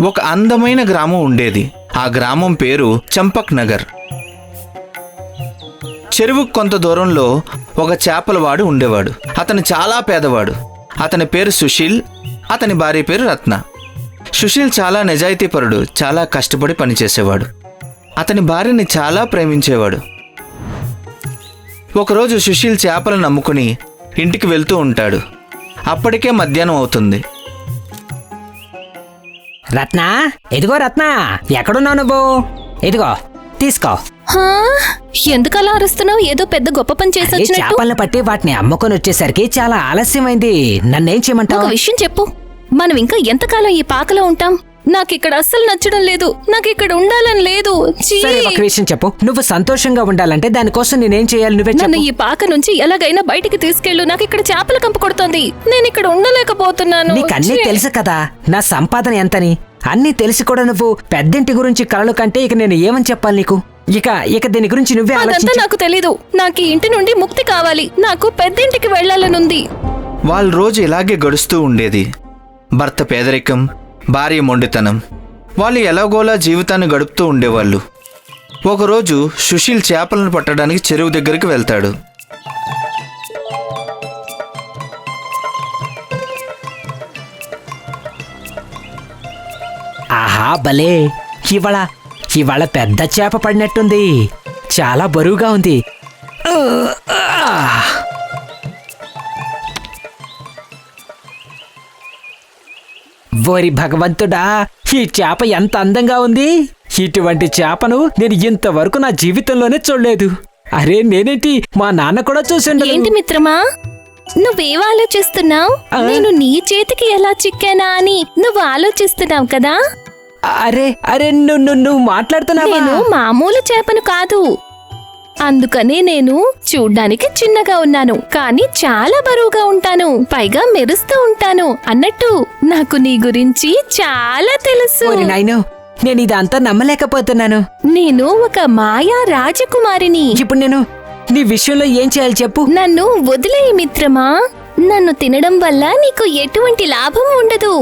ఒక అందమైన గ్రామం ఉండేది. ఆ గ్రామం పేరు చంపక్ నగర్. చెరువుకు కొంత దూరంలో ఒక చేపలవాడు ఉండేవాడు. అతను చాలా పేదవాడు. అతని పేరు సుశీల్, అతని భార్య పేరు రత్న. సుశీల్ చాలా నిజాయితీపరుడు, చాలా కష్టపడి పనిచేసేవాడు. అతని భార్యని చాలా ప్రేమించేవాడు. ఒకరోజు సుశీల్ చేపలను నమ్ముకుని ఇంటికి వెళ్తూ ఉంటాడు. అప్పటికే మధ్యాహ్నం అవుతుంది. రత్నా, ఇదిగో రత్నా, ఎక్కడున్నావు నువ్వు? ఇదిగో తీసుకో. ఎందుకలా అరుస్తున్నావు? ఏదో పెద్ద గొప్ప పని చేసి వచ్చినట్టు. చేపలను పట్టి వాటిని అమ్ముకొని వచ్చేసరికి చాలా ఆలస్యమైంది. నన్నేం చేయమంటావు? ఒక విషయం చెప్పు. మనం ఇంకా ఎంతకాలం ఈ పాకలో ఉంటాం? నాకిక్కడ అస్సలు నచ్చడం లేదు. నాకిక్కడ ఉండాలని లేదు. సరే, ఒక విషయం చెప్పు. నువ్వు సంతోషంగా ఉండాలంటే దానికోసం నేనేం చేయాలి? నువ్వే నన్ను ఈ పాక నుంచి ఎలాగైనా బయటికి తీసుకెళ్ళు. నాకు ఇక్కడ చేపల కంపు కొడుతోంది. నేను ఇక్కడ ఉండలేకపోతున్నాను. నీకు అన్నీ తెలుసు కదా నా సంపాదన ఎంతని. అన్నీ తెలిసి కూడా నువ్వు పెద్దింటి గురించి కలలు కంటే ఇక నేను ఏమని చెప్పాలి నీకు? ఇక దీని గురించి నువ్వే అదంతా నాకు తెలీదు. నాకు ఈ ఇంటి నుండి ముక్తి కావాలి. నాకు పెద్దింటికి వెళ్లాలనుంది. వాళ్ళ రోజు ఇలాగే గడుస్తూ ఉండేది. భర్త పేదరికం, భార్య మొండితనం. వాళ్ళు ఎలాగోలా జీవితాన్ని గడుపుతూ ఉండేవాళ్ళు. ఒకరోజు సుశీల్ చేపలను పట్టడానికి చెరువు దగ్గరికి వెళ్తాడు. ఆహా, భలే! ఇవాళ పెద్ద చేప పడినట్టుంది. చాలా బరువుగా ఉంది. ఓరి భగవంతుడా, ఈ చేప ఎంత అందంగా ఉంది! ఇటువంటి చేపను నేను ఇంతవరకు నా జీవితంలోనే చూడలేదు. అరే, నేనేంటి మా నాన్న కూడా చూసిండు. ఏంటి మిత్రమా, నువ్వేం ఆలోచిస్తున్నావు? నేను నీ చేతికి ఎలా చిక్కానా అని నువ్వు ఆలోచిస్తున్నావు కదా. అరే నువ్వు మాట్లాడుతున్నావా? నేను మామూలు చేపను కాదు. అందుకనే నేను చూడ్డానికి చిన్నగా ఉన్నాను, కానీ చాలా బరువుగా ఉంటాను, పైగా మెరుస్తూ ఉంటాను. అన్నట్టు నాకు నీ గురించి చాలా తెలుసు. నాయనో, నేను ఇదంతా నమ్మలేకపోతున్నాను. నేను ఒక మాయా రాజకుమారిని. ఇప్పుడు నేను నీ విషయంలో ఏం చేయాలి చెప్పు. నన్ను వదిలేయి మిత్రమా. నన్ను తినడం వల్ల నీకు ఎటువంటి లాభం ఉండదు.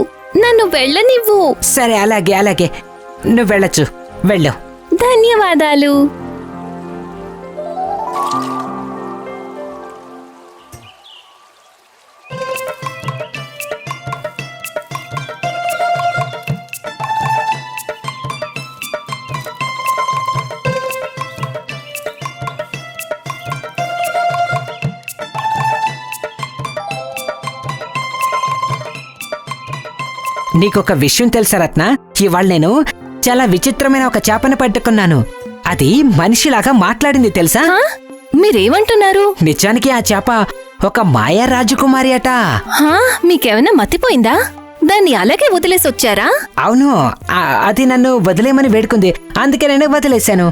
నన్ను వెళ్ళనివ్వు. సరే, అలాగే నువ్వు వెళ్ళొచ్చు. వెళ్ళు. ధన్యవాదాలు. నీకొక విషయం తెలుసా రత్న? ఇవాళ నేను చాలా విచిత్రమైన ఒక చేపను పట్టుకున్నాను. అది మనిషిలాగా మాట్లాడింది తెలుసా? మీరేమంటున్నారు? నిజానికి ఆ చేప ఒక మాయా రాజకుమారి అట. మీకేమైనా మతిపోయిందా? దాన్ని అలాగే వదిలేసొచ్చారా? అవును, అది నన్ను వదిలేమని వేడుకుంది. అందుకే నేను వదిలేశాను.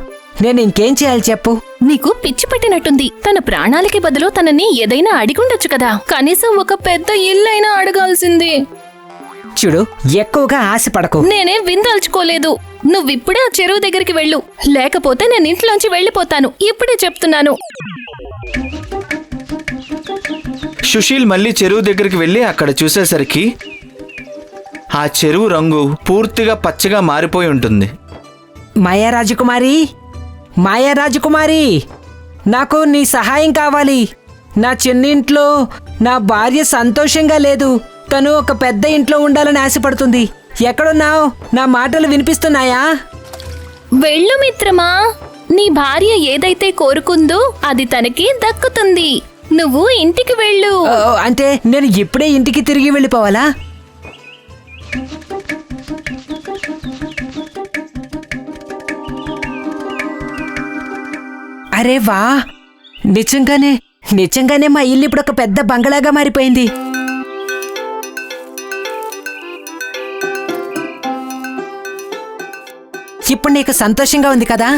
నేను ఇంకేం చేయాలి చెప్పు. నీకు పిచ్చి పట్టినట్టుంది. తన ప్రాణాలకి బదులు తనని ఏదైనా అడిగుండొచ్చు కదా. కనీసం ఒక పెద్ద ఇల్లైనా అడగాల్సింది. చూడు, ఎక్కువగా ఆశపడకు. నేనేం విందాల్చుకోలేదు. నువ్విప్పుడే ఆ చెరువు దగ్గరికి వెళ్ళు, లేకపోతే నేను ఇంట్లోంచి వెళ్ళిపోతాను. ఇప్పుడే చెప్తున్నాను. సుశీల్ మళ్ళీ చెరువు దగ్గరికి వెళ్ళి అక్కడ చూసేసరికి ఆ చెరువు రంగు పూర్తిగా పచ్చగా మారిపోయి ఉంటుంది. మాయా రాజకుమారి, నాకు నీ సహాయం కావాలి. నా చిన్నింట్లో నా భార్య సంతోషంగా లేదు. తను ఒక పెద్ద ఇంట్లో ఉండాలని ఆశపడుతుంది. ఎక్కడున్నావు? నా మాటలు వినిపిస్తున్నాయా? వెళ్ళు మిత్రమా. నీ భార్య ఏదైతే కోరుకుందో అది తనకి దక్కుతుంది. నువ్వు ఇంటికి వెళ్ళు. అంటే నేను ఇప్పుడే ఇంటికి తిరిగి వెళ్ళిపోవాలా? అరే వా, నిజంగానే మా ఇల్లు ఇప్పుడు ఒక పెద్ద బంగళాగా మారిపోయింది. ఇప్పుడు నీకు సంతోషంగా ఉంది కదా?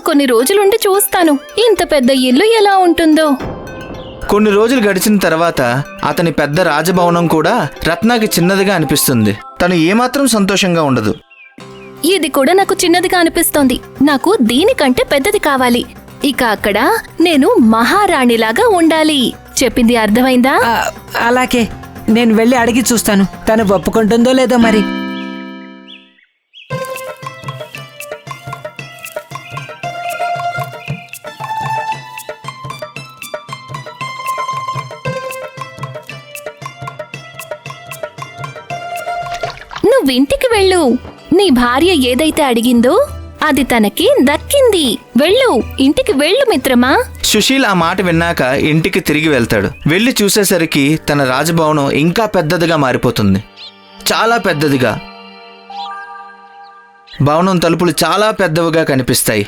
కొన్ని రోజులుండి చూస్తాను ఇంత పెద్ద ఇల్లు ఎలా ఉంటుందో. కొన్ని రోజులు గడిచిన తర్వాత అతని పెద్ద రాజభవనం కూడా రత్నాకి చిన్నదిగా అనిపిస్తుంది. తను ఏమాత్రం సంతోషంగా ఉండదు. ఇది కూడా నాకు చిన్నదిగా అనిపిస్తోంది. నాకు దీనికంటే పెద్దది కావాలి. ఇక అక్కడ నేను మహారాణిలాగా ఉండాలి. చెప్పింది అర్థమైందా? అలాగే, నేను వెళ్ళి అడిగి చూస్తాను. తను ఒప్పుకుంటుందో లేదో మరి. నువ్వింటికి వెళ్ళు. నీ భార్య ఏదైతే అడిగిందో అది తనకి దక్కింది. వెళ్ళు, ఇంటికి వెళ్ళు మిత్రమా. సుశీల్ ఆ మాట విన్నాక ఇంటికి తిరిగి వెళ్తాడు. వెళ్ళి చూసేసరికి తన రాజభవనం ఇంకా పెద్దదిగా మారిపోతుంది. చాలా పెద్దదిగా. భవనం తలుపులు చాలా పెద్దవిగా కనిపిస్తాయి.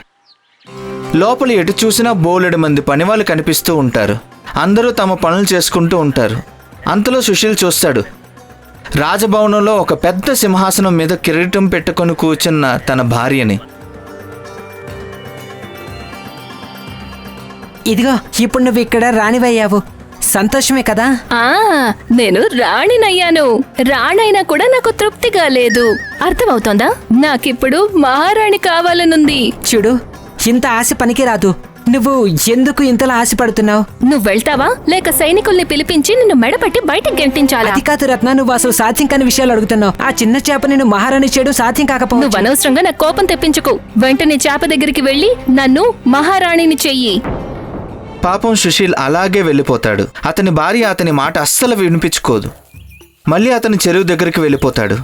లోపల ఎటు చూసినా బోలెడు మంది పనివాళ్ళు కనిపిస్తూ ఉంటారు. అందరూ తమ పనులు చేసుకుంటూ ఉంటారు. అంతలో సుశీల్ చూస్తాడు, రాజభవనంలో ఒక పెద్ద సింహాసనం మీద కిరీటం పెట్టుకొని కూర్చున్న తన భార్యని. ఇదిగో ఇప్పుడు నువ్వు ఇక్కడ రాణివయ్యావు, సంతోషమే కదా? నేను రాణినయ్యాను. రాణైనా కూడా నాకు తృప్తిగా లేదు. అర్థమవుతోందా? నాకిప్పుడు మహారాణి కావాలనుంది. చూడు, ఇంత ఆశ పనికిరాదు. నువ్వు ఎందుకు ఇంతలా ఆశపడుతున్నావు? నువ్వు వెళ్తావా లేక సైనికుల్ని పిలిపించి నిన్ను మెడపట్టి బయటకు గెంటించాలా? అది కాదు రత్న, నువ్వు అసలు సాధ్యం కాని విషయాలు అడుగుతున్నావు. ఆ చిన్న చేప నిన్ను మహారాణి చేయడం సాధ్యం కాకపోవచ్చు. నువ్వు అనవసరంగా నాకు కోపం తెప్పించుకో. వెంటనే చేప దగ్గరికి వెళ్లి నన్ను మహారాణిని చెయ్యి. పాపం సుశీల్ అలాగే వెళ్ళిపోతాడు. అతని భార్య అతని మాట అస్సలు వినిపించుకోదు. మళ్ళీ అతని చెరువు దగ్గరికి వెళ్ళిపోతాడు.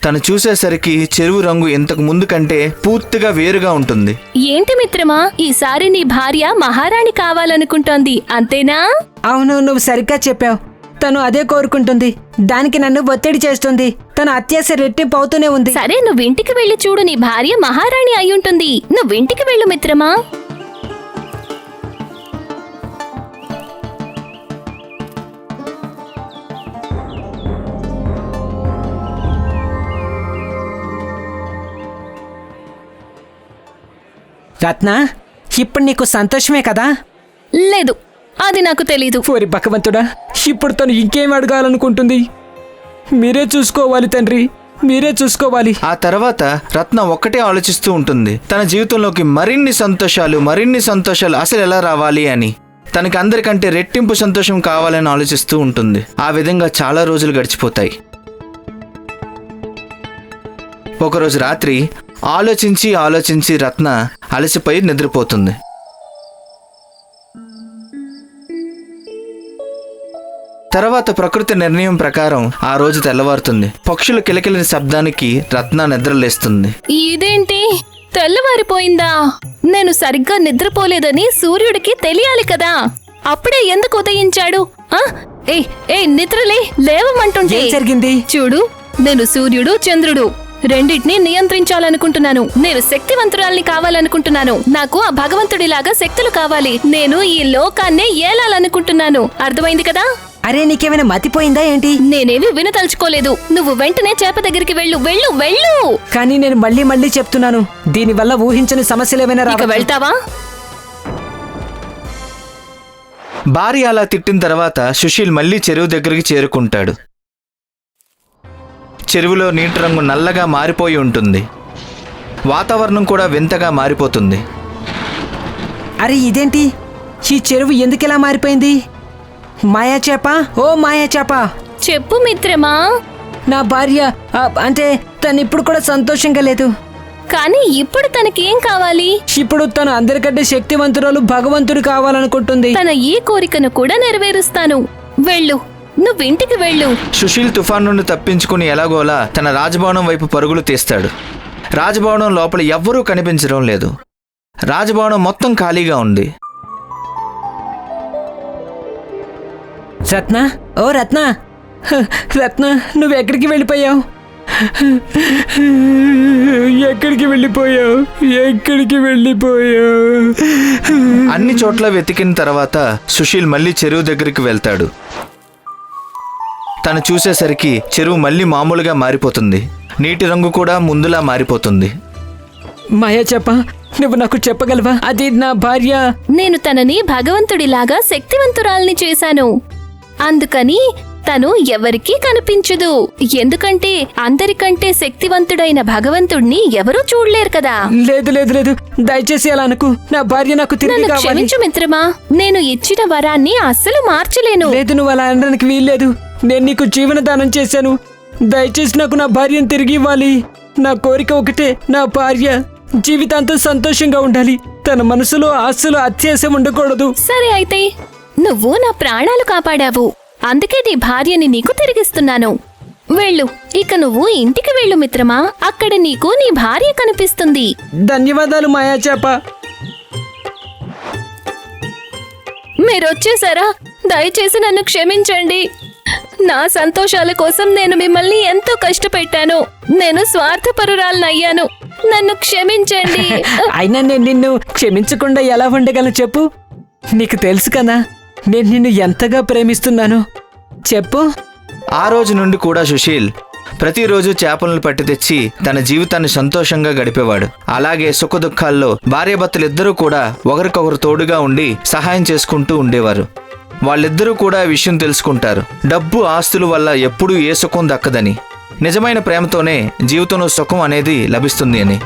తను చూసేసరికి చెరువు రంగు ఇంతకు ముందు కంటే పూర్తిగా వేరుగా ఉంటుంది. ఏంటి మిత్రమా, ఈసారి నీ భార్య మహారాణి కావాలనుకుంటోంది, అంతేనా? అవును, నువ్వు సరిగ్గా చెప్పావు. తను అదే కోరుకుంటుంది. దానికి నన్ను ఒత్తిడి చేస్తుంది. తన అత్యాశ రెట్టింపు అవుతూనే ఉంది. సరే, నువ్వు ఇంటికి వెళ్లి చూడు. నీ భార్య మహారాణి అయ్యుంటుంది. నువ్వు ఇంటికి వెళ్ళు మిత్రమా. రత్న, ఇప్పుడు నీకు సంతోషమే కదా? లేదు, అది నాకు తెలీదు. ఓరి భగవంతుడా, ఇప్పుడు తను ఇంకేం అడగాలనుకుంటుంది? మీరే చూసుకోవాలి తండ్రి, మీరే చూసుకోవాలి. ఆ తర్వాత రత్న ఒక్కటే ఆలోచిస్తూ ఉంటుంది, తన జీవితంలోకి మరిన్ని సంతోషాలు అసలు ఎలా రావాలి అని. తనకి అందరికంటే రెట్టింపు సంతోషం కావాలని ఆలోచిస్తూ ఉంటుంది. ఆ విధంగా చాలా రోజులు గడిచిపోతాయి. ఒకరోజు రాత్రి ఆలోచించి రత్న అలసిపోయి నిద్రపోతుంది. తర్వాత ప్రకృతి నిర్ణయం ప్రకారం ఆ రోజు తెల్లవారుతుంది. పక్షులు కిలకిలిన శబ్దానికి రత్న నిద్రలేస్తుంది. ఇదేంటి, తెల్లవారిపోయిందా? నేను సరిగ్గా నిద్రపోలేదని సూర్యుడికి తెలియాలి కదా. అప్పుడే ఎందుకు ఉదయించాడు? నిద్రలే, లేవమంటుంటే. ఏం జరిగింది? చూడు, నేను సూర్యుడు చంద్రుడు రెండింటినీ నియంత్రించాలనుకుంటున్నాను. నేను శక్తివంతురాల్ని కావాలనుకుంటున్నాను. నాకు ఆ భగవంతుడిలాగా శక్తులు కావాలి. నేను ఈ లోకాన్నే ఏలాలనుకుంటున్నాను. అర్థమైంది కదా? అరే, నీకేమైనా మతిపోయిందా ఏంటి? నేనేమి వినదలుచుకోలేదు. నువ్వు వెంటనే చేప దగ్గరికి వెళ్ళు, వెళ్ళు, వెళ్ళు. కానీ నేను మళ్ళీ చెప్తున్నాను, దీనివల్ల ఊహించని సమస్యలేమైనా ఇక వెళ్తావా? భార్య అలా తిట్టిన తర్వాత సుశీల్ మళ్ళీ చెరువు దగ్గరికి చేరుకుంటాడు. చెరువులో నీటి రంగు నల్లగా మారిపోయి ఉంటుంది. వాతావరణం కూడా వింతగా మారిపోతుంది. అరే, ఇదేంటి? ఈ చెరువు ఎందుకిలా మారిపోయింది? మాయా చేప, ఓ మాయా చేప, చెప్పు మిత్రమా. నా భార్య అంటే తను ఇప్పుడు కూడా సంతోషంగా లేదు. కానీ ఇప్పుడు తనకేం కావాలి? ఇప్పుడు తను అందరికంటే శక్తివంతురాలు, భగవంతుడు కావాలనుకుంటుంది. తన ఈ కోరికను కూడా నెరవేరుస్తాను. వెళ్ళు, నువ్వింటికి వెళ్ళు. సుశీల్ తుఫాన్ నుండి తప్పించుకుని ఎలాగోలా తన రాజభవనం వైపు పరుగులు తీస్తాడు. రాజభవనం లోపల ఎవ్వరూ కనిపించడం లేదు. రాజభవనం మొత్తం ఖాళీగా ఉంది. రత్న, ఓ రత్న, రత్న, నువ్వెక్కడికి వెళ్ళిపోయావు? ఎక్కడికి వెళ్ళిపోయావు? అన్ని చోట్ల వెతికిన తర్వాత సుశీల్ మళ్ళీ చెరువు దగ్గరికి వెళ్తాడు. తను చూసేసరికి చెరువు మళ్ళీ మామూలుగా మారిపోతుంది. నీటి రంగు కూడా ముందులా మారిపోతుంది. మాయా చెప్ప, నువ్వు నాకు చెప్పగలవా? అది నా భార్య. నేను తనని భగవంతుడిలాగా శక్తివంతురాల్ని చేశాను. అందుకని తను ఎవరికీ కనిపించదు. ఎందుకంటే అందరికంటే శక్తివంతుడైన భగవంతుడిని ఎవరూ చూడలేరు కదా. లేదు, దయచేసి అలా అనుకు. నా భార్య నాకు తిరిగి నన్ను కావాలి. క్షమించు మిత్రమా, నేను ఇచ్చిన వరాన్ని అస్సలు మార్చలేను. లేదు, నువ్వు అలా అనడానికి వీల్లేదు. నేను నీకు జీవనదానం చేశాను. దయచేసి నాకు నా భార్యను తిరిగి ఇవ్వాలి. నా కోరిక ఒకటే, నా భార్య జీవితాంతం సంతోషంగా ఉండాలి. తన మనసులో ఆశలు అత్యాశ ఉండకూడదు. సరే అయితే, నువ్వు నా ప్రాణాలు కాపాడావు. అందుకే నీ భార్యని నీకు తిరిగిస్తున్నాను. వెళ్ళు, ఇక నువ్వు ఇంటికి వెళ్ళు మిత్రమా. అక్కడ నీకు నీ భార్య కనిపిస్తుంది. ధన్యవాదాలు మాయా చేప. మీరొచ్చేసారా? దయచేసి నన్ను క్షమించండి. నా సంతోషాల కోసం నేను మిమ్మల్ని ఎంతో కష్టపెట్టాను. నేను స్వార్థపరురాలనయ్యాను. నన్ను క్షమించండి. అయినా నేను నిన్ను క్షమించకుండా ఎలా ఉండగలను చెప్పు? నీకు తెలుసు కదా నేను నిన్ను ఎంతగా ప్రేమిస్తున్నాను. చెప్పు. ఆ రోజు నుండి కూడా సుశీల్ ప్రతిరోజు చేపలను పట్టి తెచ్చి తన జీవితాన్ని సంతోషంగా గడిపేవాడు. అలాగే సుఖదుఖాల్లో భార్యాభర్తలిద్దరూ కూడా ఒకరికొకరు తోడుగా ఉండి సహాయం చేసుకుంటూ ఉండేవారు. వాళ్ళిద్దరూ కూడా ఈ విషయం తెలుసుకుంటారు, డబ్బు ఆస్తుల వల్ల ఎప్పుడూ ఏ సుఖం దక్కదని, నిజమైన ప్రేమతోనే జీవితంలో సుఖం అనేది లభిస్తుంది అని.